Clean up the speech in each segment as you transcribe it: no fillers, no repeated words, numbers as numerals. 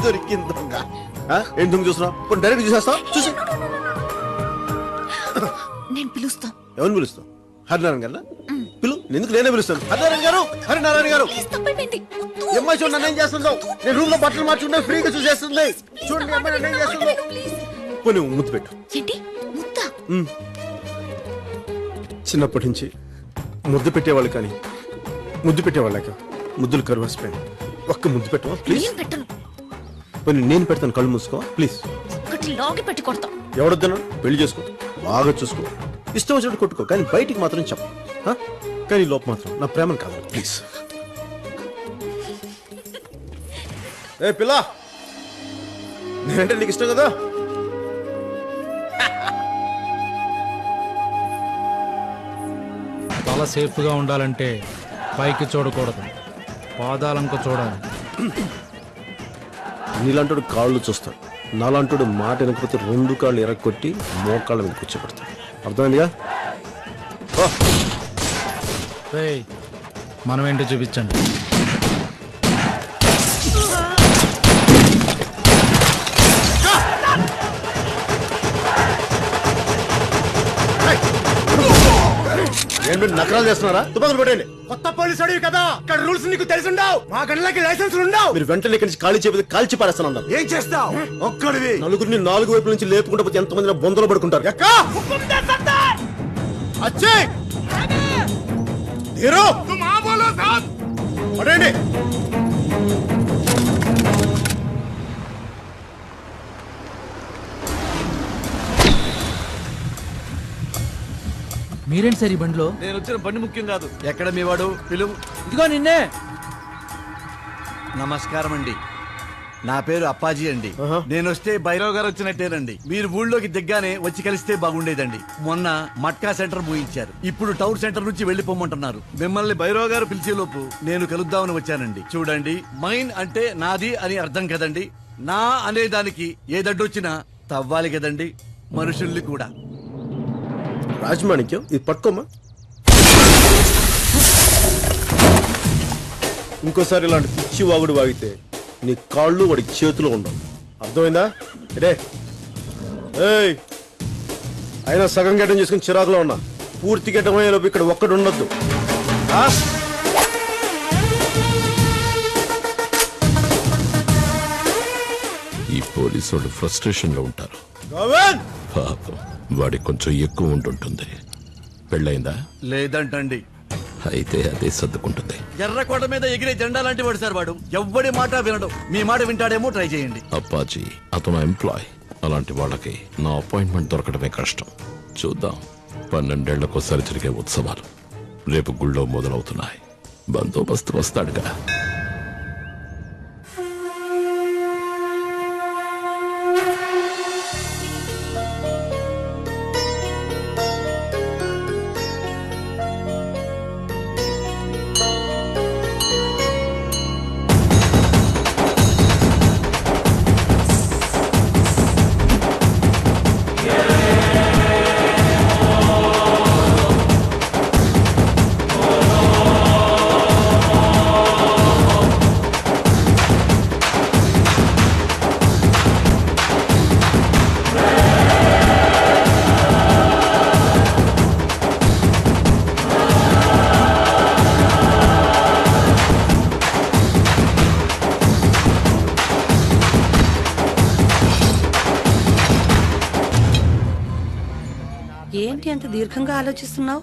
దొరికిందా? ఏం దొంగ చూస్తున్నావు? డైరెక్ట్ చూసేస్తావు. చూసి నేను పిలుస్తా. ఎవరిని పిలుస్తావు? హరినారాయణ గారు పిలు. ఎందుకు నేనే పిలుస్తాను. హరినారాయణ గారు, హరినారాయణ గారు. అమ్మాయి చూడండి నన్ను ఏం చేస్తుందో. నేను రూమ్ లో బట్టలు మార్చుకుంటే ఫ్రీగా చూసేస్తుంది. చూడండి అమ్మాయి నన్ను ఏం చేస్తుందో. పోనీ ముద్దు పెట్టు. చిన్నప్పటి నుంచి ముద్దు పెట్టేవాళ్ళు కానీ ముద్దు పెట్టేవాళ్ళక ముద్దులు కరువేసిపోయాను. ఒక్క ముద్దు పెట్టవా ప్లీజ్? పోనీ నేను పెడతాను. కళ్ళు మూసుకో ప్లీజ్. ఎవడొద్దన్నా పెళ్లి చేసుకో, బాగా చూసుకో, ఇష్టం వచ్చినట్టు కొట్టుకో, కానీ బయటికి మాత్రం చెప్పు. కానీ లోపు మాత్రం నా ప్రేమను కాదు ప్లీజ్. ఏ పిల్ల, నేనంటే నీకు ఇష్టం కదా? తల సేఫ్గా ఉండాలంటే పైకి చూడకూడదు, పాదాలంక చూడాలి. నీలాంటి కాళ్ళు చూస్తాడు, నాలాంటి మాట వెనకపోతే 2 కాళ్ళు ఎరగొట్టి మోకాళ్ళ మీద కూర్చోబెడతాడు. అర్థమైందిగా? మనం ఏంటో చూపించండి. నకరాలు చేస్తున్నారా? తుపాకులు పెట్టండి. కొత్త పోలీసు అడివి కదా, ఇక్కడ రూల్స్ నీకు తెలిసి ఉండవు. మా గంటలకి లైసెన్స్ ఉండవు. మీరు వెంటనే ఇక్కడి నుంచి ఖాళీ చేయకపోతే కాల్చి పారేస్తాను. ఏం చేస్తావు? ఒక్కడివి నలుగురిని 4 వైపుల నుంచి లేపుకుంటూ పోతే ఎంతమంది బొందలు పడుకుంటారు. పడండి. మీరేంటి సార్ ఈ బండిలో? నేను వచ్చిన బండి ముఖ్యం కాదు. ఎక్కడ మీ వాడు? పిలువు. ఇదిగో నిన్నే. నమస్కారం అండి, నా పేరు అప్పాజీ అండి. నేను వస్తే భైరవ్ గారు వచ్చినట్టేనండి. మీరు ఊళ్ళోకి దిగ్గానే వచ్చి కలిస్తే బాగుండేదండి. మొన్న మట్కా సెంటర్ మూయించారు, ఇప్పుడు టౌన్ సెంటర్ నుంచి వెళ్లిపోమంటున్నారు. మిమ్మల్ని భైరవ్ గారు పిలిచేలోపు నేను కలుద్దామని వచ్చానండి. చూడండి, మైన్ అంటే నాది అని అర్థం కదండి. నా అనేదానికి ఏదడ్డొచ్చినా తవ్వాలి కదండి, మనుషుల్ని కూడా. రాజమాణిక్యం, ఇది పట్టుకోమా. ఇంకోసారి ఇలాంటి పిచ్చి వాగుడు వాగితే నీ కాళ్ళు వాడి చేతిలో ఉండవు. అర్థమైందా? ఏయ్, అయినా సగం గడ్డం చేసుకుని చిరాకులో ఉన్నా. పూర్తి గడ్డం అయ్యేలోపు ఇక్కడ ఒక్కడు ఉండొద్దు. ఈ పోలీసు వాళ్ళు ఫ్రస్ట్రేషన్ లో ఉంటారు. పాపం వాడికి కొంచెం ఎక్కువ ఉంటుంటుంది. పెళ్ళయిందా? లేదంటండి. అయితే అదే సర్దుకుంటుంది. ఎర్రకోట మీద ఎగిరే జెండా లాంటి వాడు సార్ వాడు. ఎవ్వడి మాట వినడు. మీ మాట వింటాడేమో, ట్రై చేయండి. అప్పాజీ అతను ఎంప్లాయ్. అలాంటి వాళ్ళకి నా అపాయింట్మెంట్ దొరకడమే కష్టం. చూద్దాం. 12 ఏళ్లకోసారి జరిగే ఉత్సవాలు రేపు గుళ్ళో మొదలవుతున్నాయి. బందోబస్తు వస్తాడుగా. ఏంటి అంత దీర్ఘంగా ఆలోచిస్తున్నావు?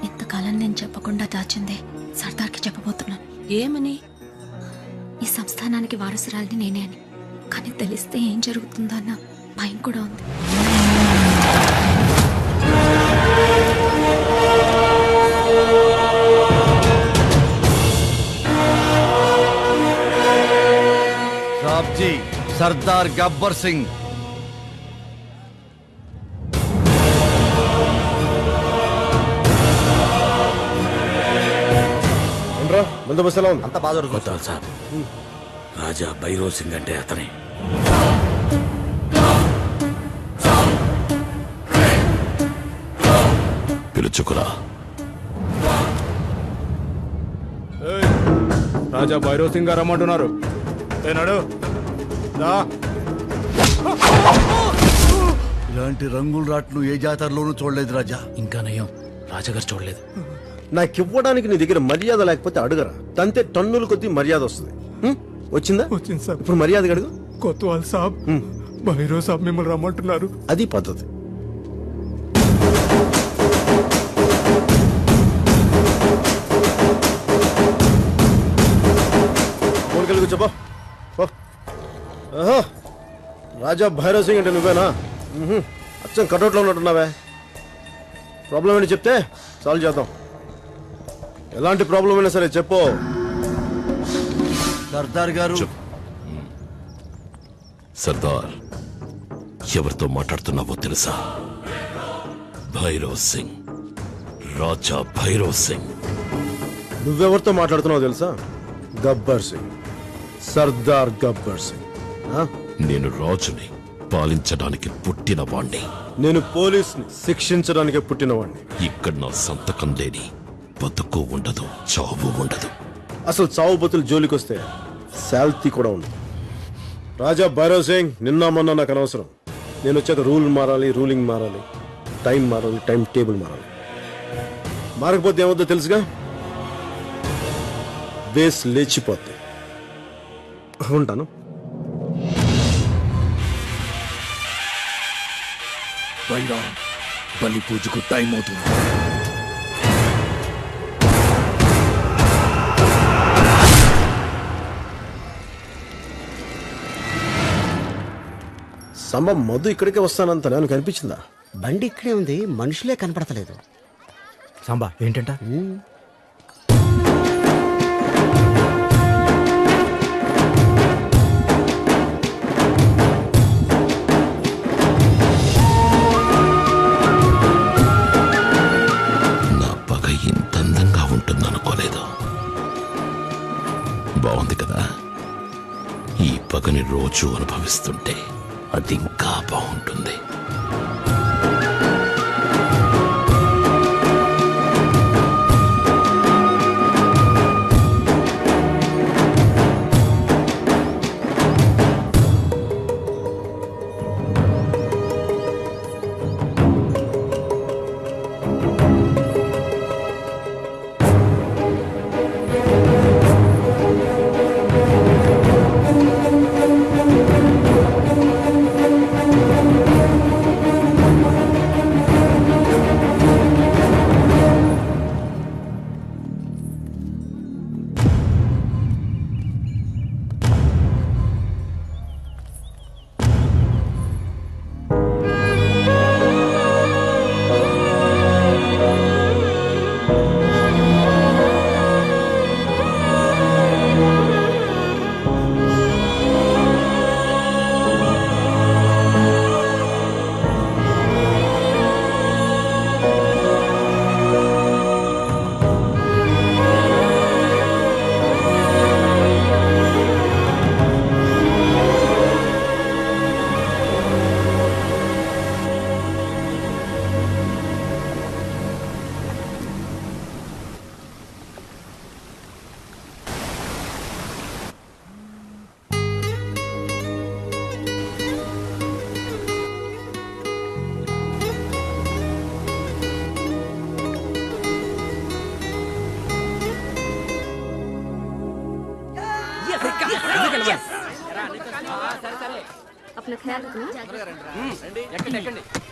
ఇంతకాలం నేను చెప్పకుండా దాచిందే సర్దార్కి చెప్పబోతున్నాను. ఏమని? ఈ సంస్థానానికి వారసురాలిని నేనే అని. కానీ తెలిస్తే ఏం జరుగుతుందో అన్న భయం కూడా ఉంది. సాబ్జీ, సర్దార్ గబ్బర్ సింగ్. బందోబస్తు ఎలా ఉంది? అంత బాధ దొరుకుతారు సార్. రాజా భైరవ్ సింగ్ అంటే అతనే. పిలుచుకురా. రాజా భైరవ్ సింగ్ గారు రమ్మంటున్నారు. ఏనాడు ఇలాంటి రంగుల రాట్లు ఏ జాతరలోనూ చూడలేదు రాజా. ఇంకా నయం రాజాగారు చూడలేదు. నాకివ్వడానికి నీ దగ్గర మర్యాద లేకపోతే అడుగరా, తంతే టన్నుల కొద్దీ మర్యాద వస్తుంది. వచ్చిందా? వచ్చింది సార్. ఇప్పుడు మర్యాద అడుగు. కొత్వాల్ సాబ్ భైరవ్ సాబ్ మిమ్మల్ని రమ్మంటున్నారు. అది పద్ధతి. చెప్పా రాజా భైరవ్ సింగ్ అంటే నువ్వేనా? అచ్చం కటౌట్లో ఉన్నట్టున్నావే. ప్రాబ్లం ఏంటి చెప్తే సాల్వ్ చేద్దాం. ఎలాంటి ప్రాబ్లం అయినా సరే చెప్పు. సర్దార్ గారు. సర్దార్, ఎవరితో మాట్లాడుతున్నావో తెలుసా? భైరవ్ సింగ్, రాజా భైరవ్ సింగ్. నువ్వెవరితో మాట్లాడుతున్నావో తెలుసా? గబ్బర్ సింగ్, సర్దార్ గబ్బర్ సింగ్. నేను రాజుని, పాలించడానికి పుట్టిన వాణ్ణి. నేను పోలీస్ని, శిక్షించడానికి పుట్టినవాణ్ణి. ఇక్కడ నా సంతకం లేని బతుకు ఉండదు, చావు ఉండదు. అసలు చావు బతులు జోలికొస్తే శాల్తీ కూడా ఉండదు. రాజా భైరవ్ సింగ్, నిన్న మొన్న నాకు అనవసరం. నేను వచ్చాక రూల్ మారాలి, రూలింగ్ మారాలి, టైం మారాలి, టైం టేబుల్ మారాలి. మారకపోతే ఏమవుద్దో తెలుసుగా? బేస్ లేచిపోతే. ఉంటాను. బైరా, బలి పూజకు టైం అవుతుంది. సంభం మధు ఇక్కడికే వస్తానంత నాకు కనిపించిందా? బండి ఇక్కడే ఉంది, మనుషులే కనపడతలేదు. సాంబా ఏంటంట? నా పగ ఇంత అందంగా ఉంటుందనుకోలేదు. బాగుంది కదా? ఈ పగని రోజు అనుభవిస్తుంటే అది ఇంకా బాగుంటుంది.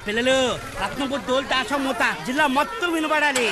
పిల్లలు రత్నపు తోలు తాసం మూత జిల్లా మొత్తం వినబడాలి.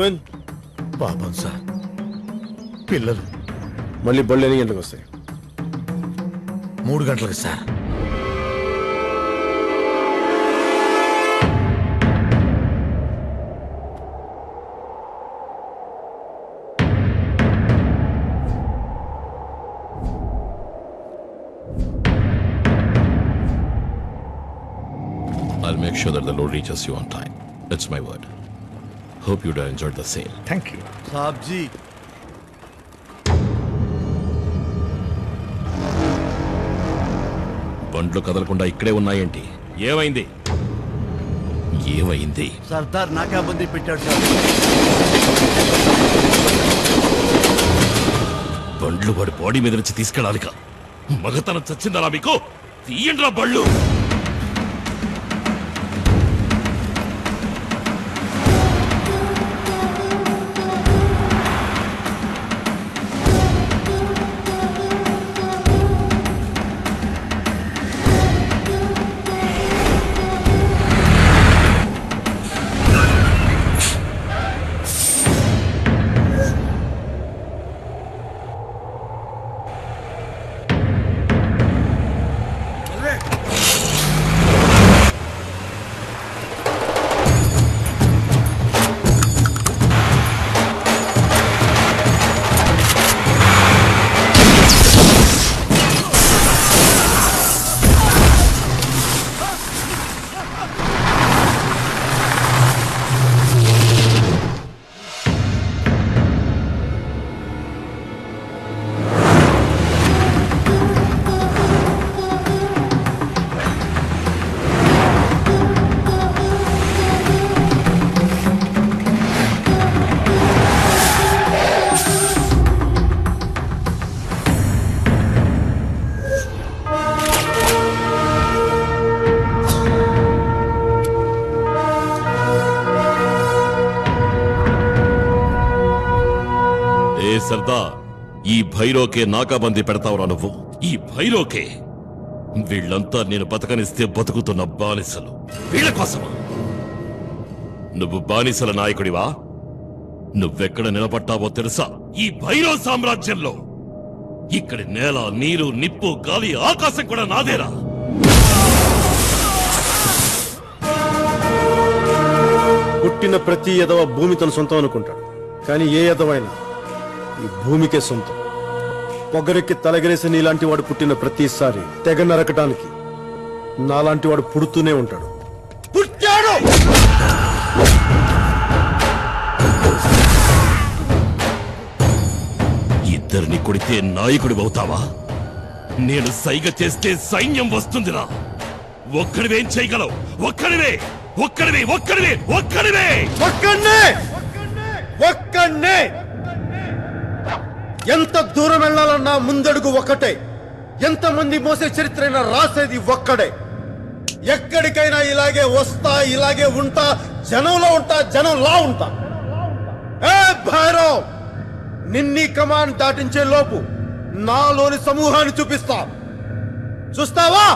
గోవింద్ పాపం సార్ పిల్లలు మళ్ళీ బళ్ళు ఎన్ని గంటలకు వస్తాయి? 3 గంటలకు sir. I'll make sure that the load reaches you on time. That's my word. Hope you'd have enjoyed the sale. Thank you. Sabji బండ్లు కదలకుండా ఇక్కడే ఉన్నాయేంటి? ఏమైంది? ఏమైంది? సర్దార్ నాకాబందీ పెట్టాడు సార్. బండ్లు వాడి బాడీ మీద నుంచి తీసుకెళ్ళాలిక. మగతనం చచ్చిందరా మీకు? తీయండిరా బళ్ళు. సర్దార్, ఈ భైరోకే నాకాబందీ పెడతావురా నువ్వు? ఈ భైరోకే? వీళ్ళంతా నేను బతకనిస్తే బతుకుతున్న బానిసలు. వీళ్ళ కోసమా? నువ్వు బానిసల నాయకుడివా? నువ్వెక్కడ నిలబడ్డావో తెలుసా? ఈ భైరవ సామ్రాజ్యంలో. ఇక్కడి నేల, నీరు, నిప్పు, గాలి, ఆకాశం కూడా నాదేరా. పుట్టిన ప్రతి ఎదవ భూమి తన సొంతం అనుకుంటాడు, కానీ ఏ ఎదవైనా ఈ భూమికే సొంతం. పొగరెక్కి తలగరేసి నీలాంటి వాడు పుట్టిన ప్రతిసారి తెగ నరకటానికి నాలాంటి వాడు పుడుతూనే ఉంటాడు. పుట్టాడు! ఇద్దరిని కొడితే నాయకుడి అవుతావా? నేను సైగ చేస్తే సైన్యం వస్తుందిరా. ఒక్కడివేం చేయగలవు? ఒక్కడివే ఒక్కడివే ఒక్కడివే ఒక్కడివే ఒక్కడే. ఎంత దూరం వెళ్ళాలన్నా ముందడుగు ఒక్కటే. ఎంతమంది మోసే చరిత్రైనా రాసేది ఒక్కడే. ఎక్కడికైనా ఇలాగే వస్తా, ఇలాగే ఉంటా, జనంలో ఉంటా, జనంలా ఉంటా. ఏ భైరవ్, నిన్నీ కమాండ్ దాటించే లోపు నాలోని సమూహాన్ని చూపిస్తా. చూస్తావా?